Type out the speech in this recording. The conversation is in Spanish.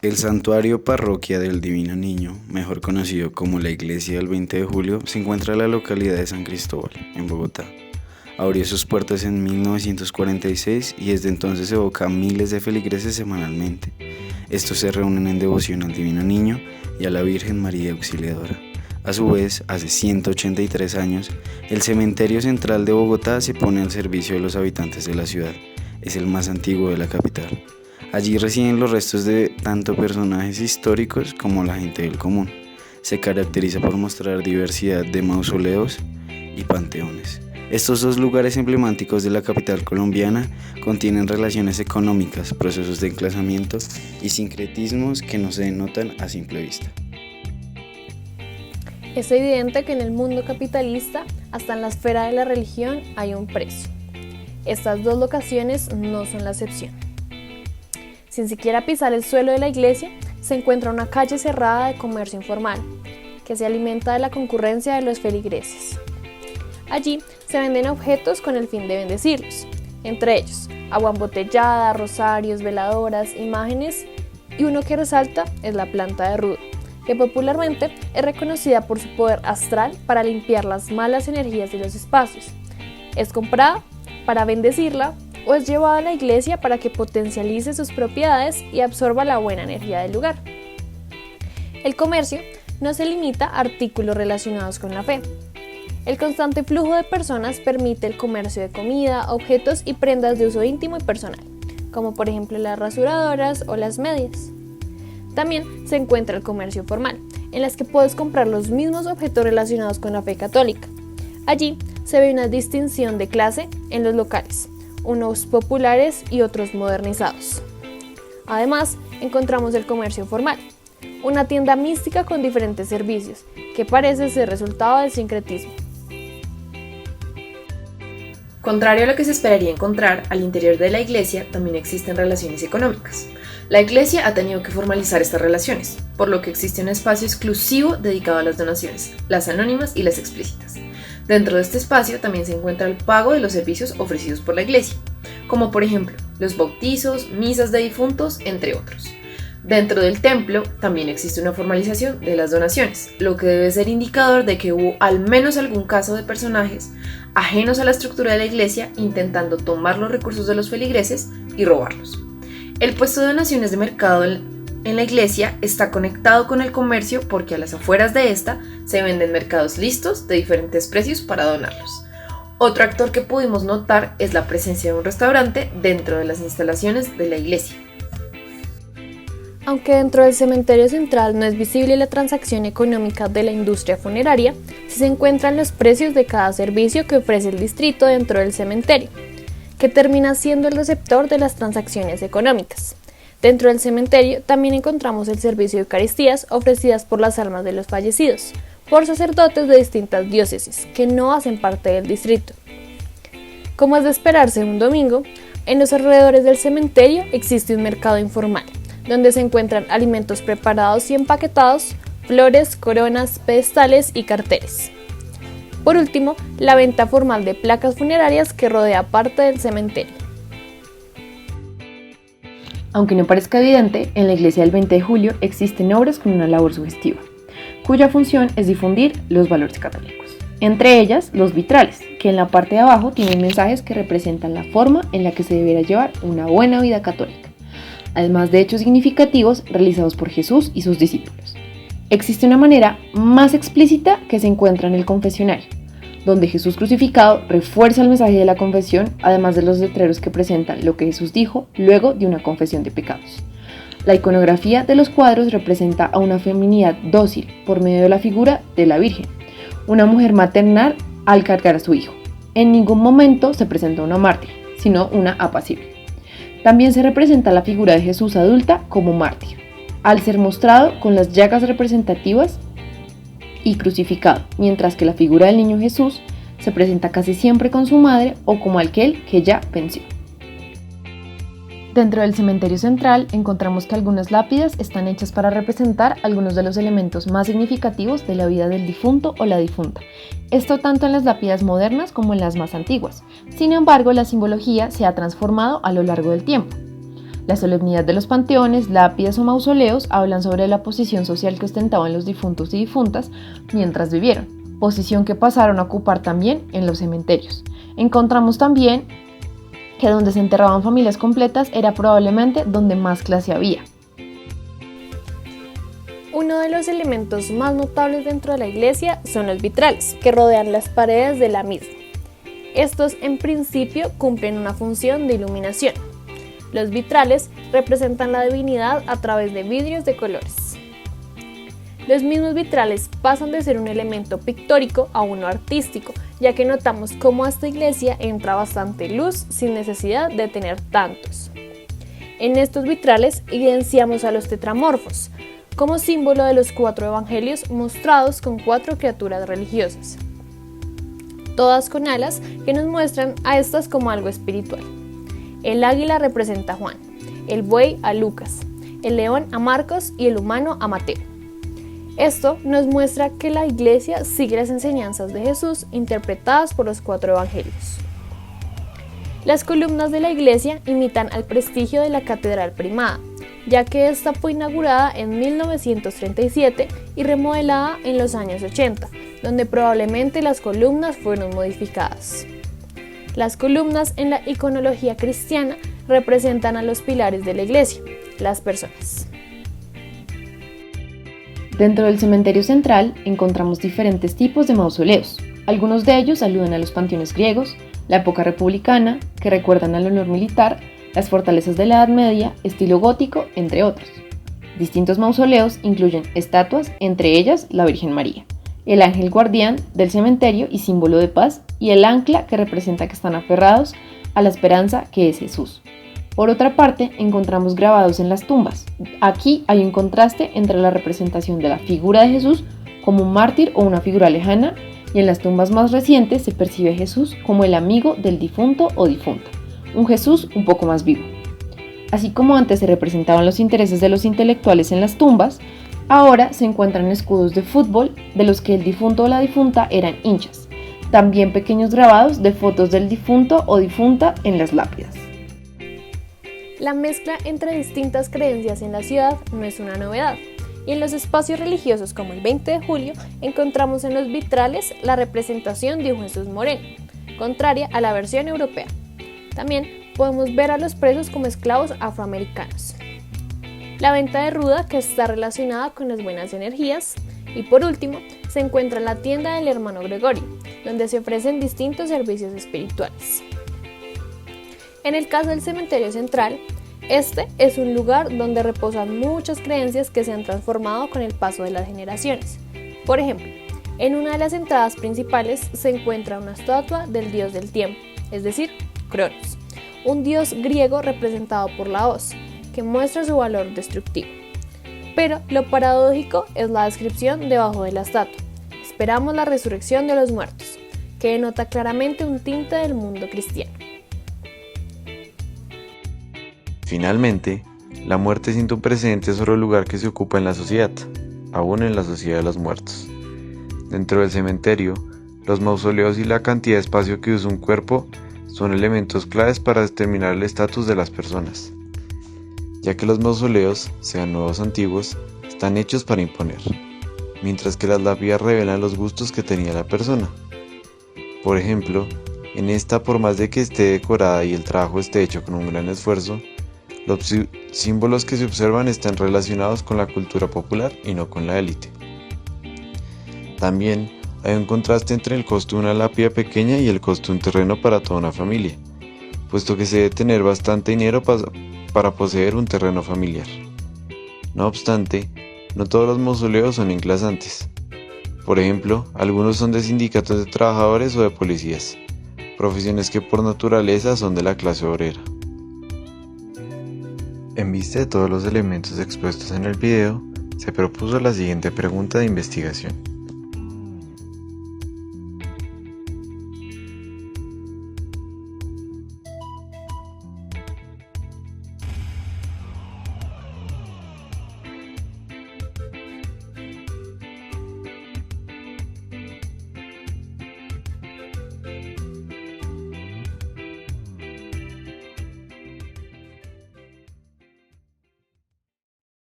El Santuario Parroquia del Divino Niño, mejor conocido como la Iglesia del 20 de Julio, se encuentra en la localidad de San Cristóbal, en Bogotá. Abrió sus puertas en 1946 y desde entonces evoca a miles de feligreses semanalmente. Estos se reúnen en devoción al Divino Niño y a la Virgen María Auxiliadora. A su vez, hace 183 años, el Cementerio Central de Bogotá se pone al servicio de los habitantes de la ciudad. Es el más antiguo de la capital. Allí residen los restos de tanto personajes históricos como la gente del común. Se caracteriza por mostrar diversidad de mausoleos y panteones. Estos dos lugares emblemáticos de la capital colombiana contienen relaciones económicas, procesos de enclazamiento y sincretismos que no se denotan a simple vista. Es evidente que en el mundo capitalista, hasta en la esfera de la religión, hay un precio. Estas dos locaciones no son la excepción. Sin siquiera pisar el suelo de la iglesia, se encuentra una calle cerrada de comercio informal, que se alimenta de la concurrencia de los feligreses. Allí se venden objetos con el fin de bendecirlos, entre ellos agua embotellada, rosarios, veladoras, imágenes, y uno que resalta es la planta de ruda, que popularmente es reconocida por su poder astral para limpiar las malas energías de los espacios. Es comprada para bendecirla o es llevada a la iglesia para que potencialice sus propiedades y absorba la buena energía del lugar. El comercio no se limita a artículos relacionados con la fe. El constante flujo de personas permite el comercio de comida, objetos y prendas de uso íntimo y personal, como por ejemplo las rasuradoras o las medias. También se encuentra el comercio formal, en las que puedes comprar los mismos objetos relacionados con la fe católica. Allí se ve una distinción de clase en los locales, unos populares y otros modernizados. Además, encontramos el comercio formal, una tienda mística con diferentes servicios, que parece ser resultado del sincretismo. Contrario a lo que se esperaría encontrar, al interior de la iglesia también existen relaciones económicas. La iglesia ha tenido que formalizar estas relaciones, por lo que existe un espacio exclusivo dedicado a las donaciones, las anónimas y las explícitas. Dentro de este espacio también se encuentra el pago de los servicios ofrecidos por la iglesia, como por ejemplo los bautizos, misas de difuntos, entre otros. Dentro del templo también existe una formalización de las donaciones, lo que debe ser indicador de que hubo al menos algún caso de personajes ajenos a la estructura de la iglesia intentando tomar los recursos de los feligreses y robarlos. El puesto de donaciones de mercado en la iglesia está conectado con el comercio porque a las afueras de esta se venden mercados listos de diferentes precios para donarlos. Otro actor que pudimos notar es la presencia de un restaurante dentro de las instalaciones de la iglesia. Aunque dentro del cementerio central no es visible la transacción económica de la industria funeraria, sí se encuentran los precios de cada servicio que ofrece el distrito dentro del cementerio, que termina siendo el receptor de las transacciones económicas. Dentro del cementerio también encontramos el servicio de Eucaristías ofrecidas por las almas de los fallecidos, por sacerdotes de distintas diócesis que no hacen parte del distrito. Como es de esperarse un domingo, en los alrededores del cementerio existe un mercado informal, donde se encuentran alimentos preparados y empaquetados, flores, coronas, pedestales y carteles. Por último, la venta formal de placas funerarias que rodea parte del cementerio. Aunque no parezca evidente, en la iglesia del 20 de julio existen obras con una labor sugestiva, cuya función es difundir los valores católicos. Entre ellas, los vitrales, que en la parte de abajo tienen mensajes que representan la forma en la que se deberá llevar una buena vida católica, además de hechos significativos realizados por Jesús y sus discípulos. Existe una manera más explícita que se encuentra en el confesionario, donde Jesús crucificado refuerza el mensaje de la confesión, además de los letreros que presentan lo que Jesús dijo luego de una confesión de pecados. La iconografía de los cuadros representa a una feminidad dócil por medio de la figura de la Virgen, una mujer maternal al cargar a su hijo. En ningún momento se presenta una mártir, sino una apacible. También se representa la figura de Jesús adulta como mártir, al ser mostrado con las llagas representativas y crucificado, mientras que la figura del niño Jesús se presenta casi siempre con su madre o como aquel que ya venció. Dentro del cementerio central encontramos que algunas lápidas están hechas para representar algunos de los elementos más significativos de la vida del difunto o la difunta. Esto tanto en las lápidas modernas como en las más antiguas. Sin embargo, la simbología se ha transformado a lo largo del tiempo. La solemnidad de los panteones, lápidas o mausoleos hablan sobre la posición social que ostentaban los difuntos y difuntas mientras vivieron, posición que pasaron a ocupar también en los cementerios. Encontramos también que donde se enterraban familias completas era probablemente donde más clase había. Uno de los elementos más notables dentro de la iglesia son los vitrales, que rodean las paredes de la misma. Estos, en principio, cumplen una función de iluminación. Los vitrales representan la divinidad a través de vidrios de colores. Los mismos vitrales pasan de ser un elemento pictórico a uno artístico, ya que notamos cómo a esta iglesia entra bastante luz sin necesidad de tener tantos. En estos vitrales evidenciamos a los tetramorfos, como símbolo de los 4 evangelios mostrados con 4 criaturas religiosas, todas con alas que nos muestran a estas como algo espiritual. El águila representa a Juan, el buey a Lucas, el león a Marcos y el humano a Mateo. Esto nos muestra que la iglesia sigue las enseñanzas de Jesús interpretadas por los 4 evangelios. Las columnas de la iglesia imitan al prestigio de la catedral primada, ya que esta fue inaugurada en 1937 y remodelada en los años 80, donde probablemente las columnas fueron modificadas. Las columnas en la iconología cristiana representan a los pilares de la iglesia, las personas. Dentro del cementerio central encontramos diferentes tipos de mausoleos. Algunos de ellos aluden a los panteones griegos, la época republicana, que recuerdan al honor militar, las fortalezas de la Edad Media, estilo gótico, entre otros. Distintos mausoleos incluyen estatuas, entre ellas la Virgen María, el ángel guardián del cementerio y símbolo de paz, y el ancla que representa que están aferrados a la esperanza que es Jesús. Por otra parte, encontramos grabados en las tumbas. Aquí hay un contraste entre la representación de la figura de Jesús como un mártir o una figura lejana, y en las tumbas más recientes se percibe a Jesús como el amigo del difunto o difunta, un Jesús un poco más vivo. Así como antes se representaban los intereses de los intelectuales en las tumbas, ahora se encuentran escudos de fútbol de los que el difunto o la difunta eran hinchas, también pequeños grabados de fotos del difunto o difunta en las lápidas. La mezcla entre distintas creencias en la ciudad no es una novedad, y en los espacios religiosos como el 20 de julio encontramos en los vitrales la representación de un Jesús moreno, contraria a la versión europea. También podemos ver a los presos como esclavos afroamericanos. La venta de ruda, que está relacionada con las buenas energías, y por último se encuentra la tienda del hermano Gregorio, donde se ofrecen distintos servicios espirituales. En el caso del cementerio central, este es un lugar donde reposan muchas creencias que se han transformado con el paso de las generaciones. Por ejemplo, en una de las entradas principales se encuentra una estatua del dios del tiempo, es decir, Cronos, un dios griego representado por la hoz, que muestra su valor destructivo. Pero lo paradójico es la descripción debajo de la estatua: esperamos la resurrección de los muertos, que denota claramente un tinte del mundo cristiano. Finalmente, la muerte siente un precedente sobre el lugar que se ocupa en la sociedad, aún en la sociedad de los muertos. Dentro del cementerio, los mausoleos y la cantidad de espacio que usa un cuerpo son elementos claves para determinar el estatus de las personas, ya que los mausoleos, sean nuevos o antiguos, están hechos para imponer, mientras que las lápidas revelan los gustos que tenía la persona. Por ejemplo, en esta, por más de que esté decorada y el trabajo esté hecho con un gran esfuerzo, los símbolos que se observan están relacionados con la cultura popular y no con la élite. También hay un contraste entre el costo de una lápida pequeña y el costo de un terreno para toda una familia, puesto que se debe tener bastante dinero para poseer un terreno familiar. No obstante, no todos los mausoleos son enclasantes. Por ejemplo, algunos son de sindicatos de trabajadores o de policías, profesiones que por naturaleza son de la clase obrera. En vista de todos los elementos expuestos en el video, se propuso la siguiente pregunta de investigación.